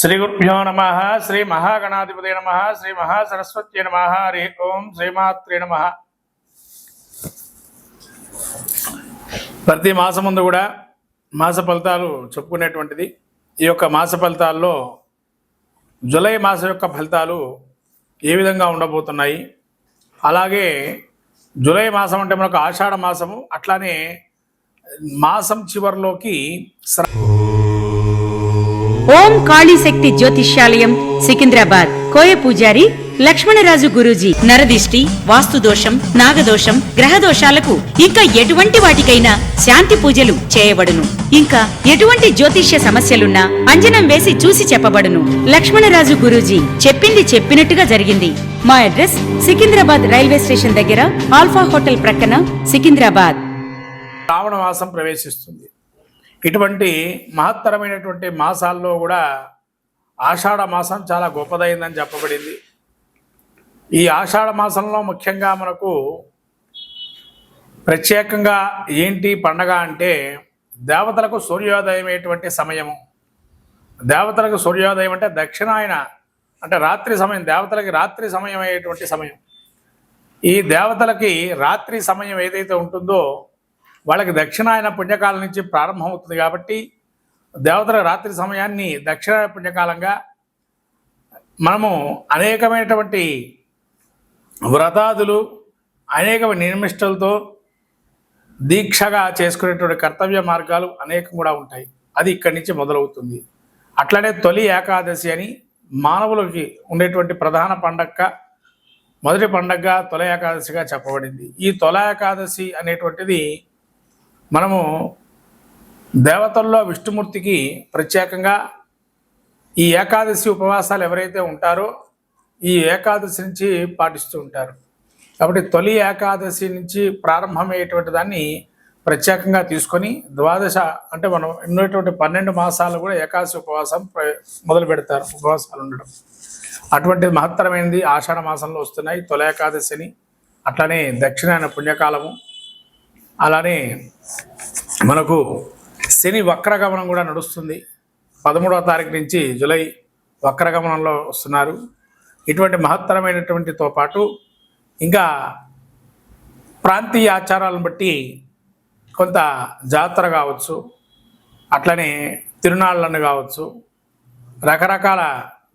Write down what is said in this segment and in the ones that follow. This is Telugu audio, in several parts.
శ్రీ గురుభ్యో నమ. శ్రీ మహాగణాధిపతే నమ. శ్రీ మహాసరస్వత్యై నమ. హరి ఓం. శ్రీమాత్రే నమ. ప్రతి మాసం ముందు కూడా మాస ఫలితాలు చెప్పుకునేటువంటిది. ఈ యొక్క మాస ఫలితాల్లో జూలై మాసం యొక్క ఫలితాలు ఏ విధంగా ఉండబోతున్నాయి, అలాగే జూలై మాసం అంటే మనకు ఆషాఢ మాసము, అట్లానే మాసం చివరిలోకి ఓం కాళీ శక్తి జ్యోతిష్యాలయం సికింద్రాబాద్. కోయ పూజారి లక్ష్మణరాజు గురూజీ. నరదిష్టి, వాస్తుదోషం, నాగదోషం, గ్రహ దోషాలకు ఇంకా ఎటువంటి వాటికైనా శాంతి పూజలు చేయబడును. ఇంకా ఎటువంటి జ్యోతిష్య సమస్యలున్నా అంజనం వేసి చూసి చెప్పబడును. లక్ష్మణరాజు గురూజీ చెప్పింది చెప్పినట్టుగా జరిగింది. మా అడ్రస్ సికింద్రాబాద్ రైల్వే స్టేషన్ దగ్గర, ఆల్ఫా హోటల్ ప్రక్కన, సికింద్రాబాద్. శ్రావణ మాసం ప్రవేశిస్తుంది. ఇటువంటి మహత్తరమైనటువంటి మాసాల్లో కూడా ఆషాఢ మాసం చాలా గొప్పదైందని చెప్పబడింది. ఈ ఆషాఢ మాసంలో ముఖ్యంగా మనకు ప్రత్యేకంగా ఏంటి పండగ అంటే, దేవతలకు సూర్యోదయమైనటువంటి సమయము. దేవతలకు సూర్యోదయం అంటే దక్షిణాయన, అంటే రాత్రి సమయం, దేవతలకి రాత్రి సమయం అయ్యేటువంటి సమయం. ఈ దేవతలకి రాత్రి సమయం ఏదైతే ఉంటుందో వాళ్ళకి దక్షిణాయన పుణ్యకాలం నుంచి ప్రారంభమవుతుంది. కాబట్టి దేవతల రాత్రి సమయాన్ని దక్షిణాయన పుణ్యకాలంగా మనము అనేకమైనటువంటి వ్రతాదులు, అనేక నిర్మిష్టలతో దీక్షగా చేసుకునేటువంటి కర్తవ్య మార్గాలు అనేకం కూడా ఉంటాయి. అది ఇక్కడి నుంచి మొదలవుతుంది. అట్లనే తొలి ఏకాదశి అని మానవులకి ఉండేటువంటి ప్రధాన పండగ, మొదటి పండగగా తొలి ఏకాదశిగా చెప్పబడింది. ఈ తొలి ఏకాదశి అనేటువంటిది మనము దేవతల్లో విష్ణుమూర్తికి ప్రత్యేకంగా ఈ ఏకాదశి ఉపవాసాలు ఎవరైతే ఉంటారో ఈ ఏకాదశి నుంచి పాటిస్తూ ఉంటారు. కాబట్టి తొలి ఏకాదశి నుంచి ప్రారంభమయ్యేటువంటి దాన్ని ప్రత్యేకంగా తీసుకొని ద్వాదశ, అంటే మనం ఉన్నటువంటి 12 మాసాలు కూడా ఏకాదశి ఉపవాసం మొదలు పెడతారు, ఉపవాసాలు ఉండడం. అటువంటిది మహత్తరమైనది ఆషాఢ మాసంలో వస్తున్నాయి తొలి ఏకాదశిని. అట్లానే దక్షిణాయన పుణ్యకాలము, అలానే మనకు శని వక్రగమనం కూడా నడుస్తుంది. 13వ తారీఖు నుంచి జూలై వక్రగమనంలో వస్తున్నారు. ఇటువంటి మహత్తరమైనటువంటితో పాటు ఇంకా ప్రాంతీయ ఆచారాలను బట్టి కొంత జాతర కావచ్చు, అట్లనే తిరునాళ్ళను కావచ్చు, రకరకాల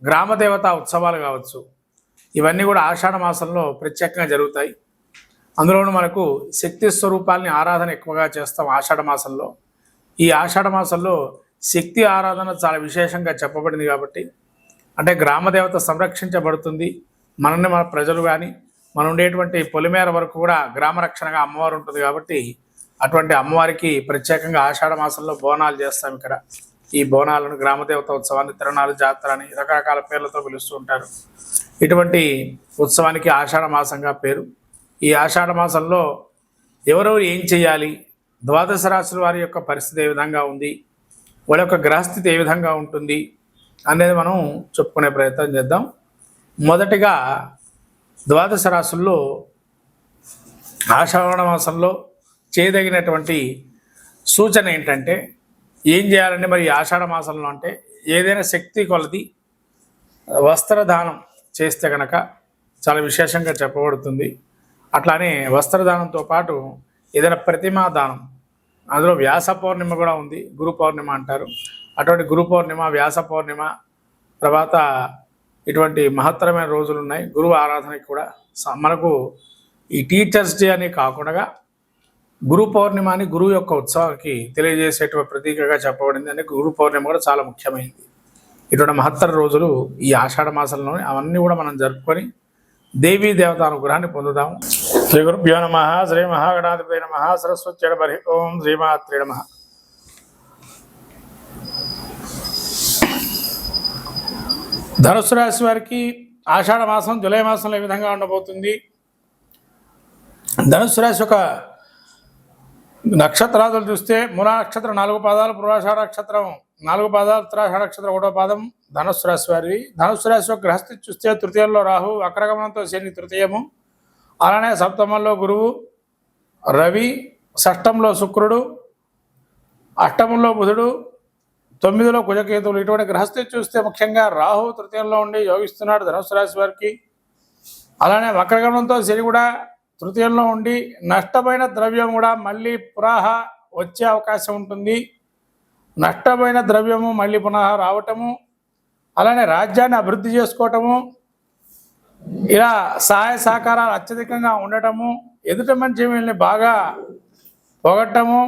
గ్రామదేవతా ఉత్సవాలు కావచ్చు, ఇవన్నీ కూడా ఆషాఢ మాసంలో ప్రత్యేకంగా జరుగుతాయి. అందులోనూ మనకు శక్తి స్వరూపాలని ఆరాధన ఎక్కువగా చేస్తాం ఆషాఢ మాసంలో. ఈ ఆషాఢ మాసంలో శక్తి ఆరాధన చాలా విశేషంగా చెప్పబడింది. కాబట్టి అంటే గ్రామదేవత సంరక్షించబడుతుంది. మనల్ని మన ప్రజలు కానీ మనం ఉండేటువంటి పొలిమేర వరకు కూడా గ్రామ రక్షణగా అమ్మవారు ఉంటుంది. కాబట్టి అటువంటి అమ్మవారికి ప్రత్యేకంగా ఆషాఢ మాసంలో బోనాలు చేస్తాం. ఇక్కడ ఈ బోనాలను గ్రామదేవత ఉత్సవాన్ని తిరునాళ్ళు, జాతర అని రకరకాల పేర్లతో పిలుస్తూ ఉంటారు. ఇటువంటి ఉత్సవానికి ఆషాఢ మాసంగా పేరు. ఈ ఆషాఢ మాసంలో ఎవరెవరు ఏం చేయాలి, ద్వాదశ రాశుల వారి యొక్క పరిస్థితి ఏ విధంగా ఉంది, వాళ్ళ యొక్క గ్రహస్థితి ఏ విధంగా ఉంటుంది అనేది మనం చెప్పుకునే ప్రయత్నం చేద్దాం. మొదటిగా ద్వాదశ రాశుల్లో ఆషాఢ మాసంలో చేయదగినటువంటి సూచన ఏంటంటే, ఏం చేయాలంటే మరి ఆషాఢ మాసంలో అంటే ఏదైనా శక్తి కొలది వస్త్రదానం చేస్తే కనుక చాలా విశేషంగా చెప్పబడుతుంది. అట్లానే వస్త్రదానంతో పాటు ఏదైనా ప్రతిమా దానం, అందులో వ్యాస పౌర్ణిమ కూడా ఉంది, గురు పౌర్ణిమ అంటారు. అటువంటి గురు పౌర్ణిమ, వ్యాస పౌర్ణిమ తర్వాత ఇటువంటి మహత్తరమైన రోజులు ఉన్నాయి. గురువు ఆరాధనకి కూడా మనకు ఈ టీచర్స్ డే అని కాకుండా గురు పౌర్ణిమ అని గురువు యొక్క ఉత్సవానికి తెలియజేసేటువంటి ప్రతీకగా చెప్పబడింది. అంటే గురు పౌర్ణిమ కూడా చాలా ముఖ్యమైనది. ఇటువంటి మహత్తర రోజులు ఈ ఆషాఢ మాసంలోనే అవన్నీ కూడా మనం జరుపుకొని దేవీ దేవత అనుగ్రహాన్ని పొందుదాము. శ్రీ గురుభ్యో నమ. శ్రీ మహాగణాధిపతే నమ. సరస్వత్యై నమ. హరి ఓం. శ్రీమాత్రే నమ. ధనుసు రాశి వారికి ఆషాఢ మాసం జూలై మాసంలో ఏ విధంగా ఉండబోతుంది? ధనుసు రాశి యొక్క నక్షత్రాదులు చూస్తే మూలా నక్షత్రం 4 పాదాలు, పూర్వాషాఢ నక్షత్రం 4 పాదాలు, ఉత్తరాషాఢ నక్షత్రం 1వ పాదం ధనుసు రాశి వారివి. ధనుసు రాశి యొక్క గ్రహస్థితి చూస్తే తృతీయంలో రాహు, వక్రగమనంతో శని తృతీయము, అలానే సప్తమంలో గురువు, రవి, షష్టంలో శుక్రుడు, అష్టమంలో బుధుడు, 9లో కుజకేతువులు. ఇటువంటి గ్రహస్థితి చూస్తే ముఖ్యంగా రాహు తృతీయంలో ఉండి యోగిస్తున్నాడు ధనుసు రాశి వారికి. అలానే వక్రగమనంతో శని కూడా తృతీయంలో ఉండి నష్టమైన ద్రవ్యం కూడా మళ్ళీ పునః వచ్చే అవకాశం ఉంటుంది. నష్టమైన ద్రవ్యము మళ్ళీ పునః రావటము, అలానే రాజ్యాన్ని అభివృద్ధి చేసుకోవటము, ఇలా సహాయ సహకారాలు అత్యధికంగా ఉండటము, ఎదుటి మనిషి వీళ్ళని బాగా పొగట్టము,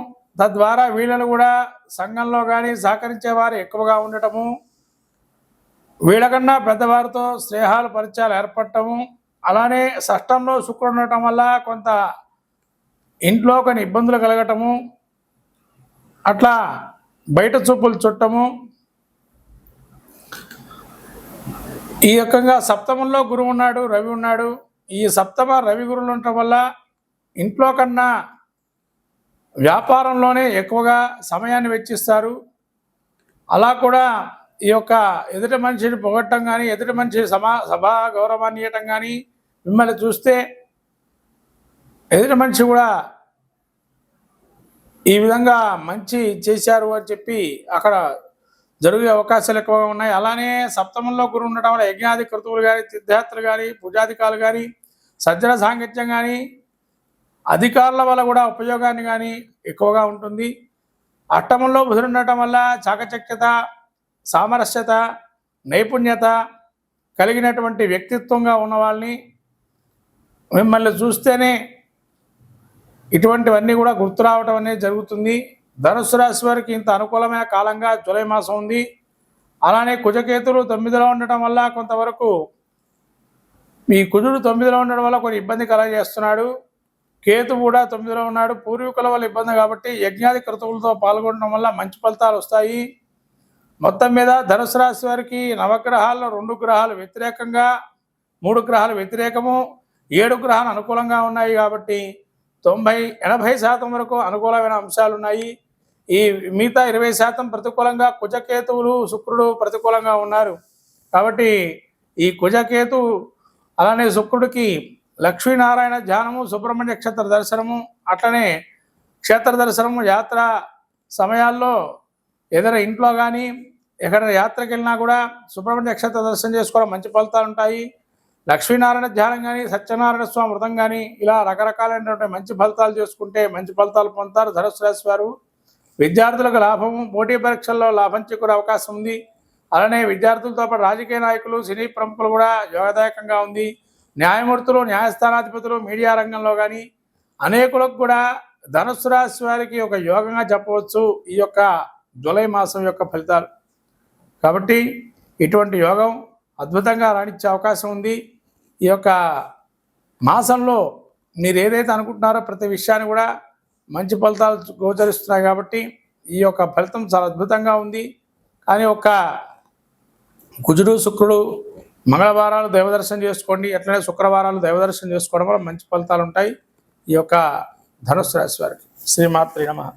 తద్వారా వీళ్ళను కూడా సంఘంలో కానీ సహకరించే వారు ఎక్కువగా ఉండటము, వీళ్ళకన్నా పెద్దవారితో స్నేహాలు పరిచయాలు ఏర్పడటము, అలానే షష్టంలో శుక్రుడు ఉండటం వల్ల కొంత ఇంట్లో కొన్ని ఇబ్బందులు కలగటము, అట్లా బయట చూపులు చుట్టము. ఈ రకంగా సప్తమంలో గురువు ఉన్నాడు, రవి ఉన్నాడు. ఈ సప్తమ రవి గురువులు ఉండటం వల్ల ఇంట్లో కన్నా వ్యాపారంలోనే ఎక్కువగా సమయాన్ని వెచ్చిస్తారు. అలా కూడా ఈ యొక్క ఎదుటి మనిషిని పొగట్టం కానీ, ఎదుటి మనిషి సభా గౌరవాన్ని ఇవ్వటం కానీ, మిమ్మల్ని చూస్తే ఎదుటి మనిషి కూడా ఈ విధంగా మంచి చేశారు అని చెప్పి అక్కడ జరిగే అవకాశాలు ఎక్కువగా ఉన్నాయి. అలానే సప్తమంలో గురువు ఉండటం వల్ల యజ్ఞాది క్రతువులు కానీ, తీర్థయాత్రలు కానీ, పూజాధికారులు కానీ, సజ్జన సాంగత్యం కానీ, అధికారుల వల్ల కూడా ఉపయోగాన్ని కానీ ఎక్కువగా ఉంటుంది. అష్టమంలో బుధుడు ఉండటం వల్ల చాకచక్యత, సామరస్యత, నైపుణ్యత కలిగినటువంటి వ్యక్తిత్వంగా ఉన్న వాళ్ళని మిమ్మల్ని చూస్తేనే ఇటువంటివన్నీ కూడా గుర్తు రావటం అనేది జరుగుతుంది. ధనుసు రాశి వారికి ఇంత అనుకూలమైన కాలంగా జూలై మాసం ఉంది. అలానే కుజకేతులు 9లో ఉండటం వల్ల కొంతవరకు ఈ కుజుడు 9లో ఉండడం వల్ల కొన్ని ఇబ్బంది కలగజేస్తున్నాడు. కేతు కూడా 9లో ఉన్నాడు, పూర్వీకుల వల్ల ఇబ్బంది. కాబట్టి యజ్ఞాది క్రతువులతో పాల్గొనడం వల్ల మంచి ఫలితాలు వస్తాయి. మొత్తం మీద ధనుసు రాశి వారికి నవగ్రహాల్లో 2 గ్రహాలు వ్యతిరేకంగా, 3 గ్రహాలు వ్యతిరేకము, 7 గ్రహాలు అనుకూలంగా ఉన్నాయి. కాబట్టి 90-80% వరకు అనుకూలమైన అంశాలు ఉన్నాయి. ఈ మిగతా 20% ప్రతికూలంగా కుజకేతువులు, శుక్రుడు ప్రతికూలంగా ఉన్నారు. కాబట్టి ఈ కుజకేతు అలానే శుక్రుడికి లక్ష్మీనారాయణ ధ్యానము, సుబ్రహ్మణ్య క్షేత్ర దర్శనము, అట్లనే క్షేత్ర దర్శనము, యాత్ర సమయాల్లో ఏదైనా ఇంట్లో కానీ ఎక్కడైనా యాత్రకి వెళ్ళినా కూడా సుబ్రహ్మణ్య క్షేత్ర దర్శనం చేసుకోవడం మంచి ఫలితాలు ఉంటాయి. లక్ష్మీనారాయణ ధ్యానం కానీ, సత్యనారాయణ స్వామి వ్రతం కానీ, ఇలా రకరకాలైనటువంటి మంచి ఫలితాలు చేసుకుంటే మంచి ఫలితాలు పొందుతారు ధనుసు రాశి వారు. విద్యార్థులకు లాభము, పోటీ పరీక్షల్లో లాభం చేకూరే అవకాశం ఉంది. అలానే విద్యార్థులతో పాటు రాజకీయ నాయకులు, సినీ ప్రముఖులు కూడా యోగదాయకంగా ఉంది. న్యాయమూర్తులు, న్యాయస్థానాధిపతులు, మీడియా రంగంలో కానీ అనేకులకు కూడా ధనుసు రాశి వారికి ఒక యోగంగా చెప్పవచ్చు ఈ యొక్క జూలై మాసం యొక్క ఫలితాలు. కాబట్టి ఇటువంటి యోగం అద్భుతంగా రాణించే అవకాశం ఉంది. ఈ యొక్క మాసంలో మీరు ఏదైతే అనుకుంటున్నారో ప్రతి విషయాన్ని కూడా మంచి ఫలితాలు గోచరిస్తున్నాయి. కాబట్టి ఈ యొక్క ఫలితం చాలా అద్భుతంగా ఉంది. కానీ ఒక కుజుడు, శుక్రుడు మంగళవారాలు దైవదర్శనం చేసుకోండి, అట్లనే శుక్రవారాలు దైవదర్శనం చేసుకోవడం వల్ల మంచి ఫలితాలు ఉంటాయి ఈ యొక్క ధనుసు రాశి వారికి. శ్రీమాత్రే నమః.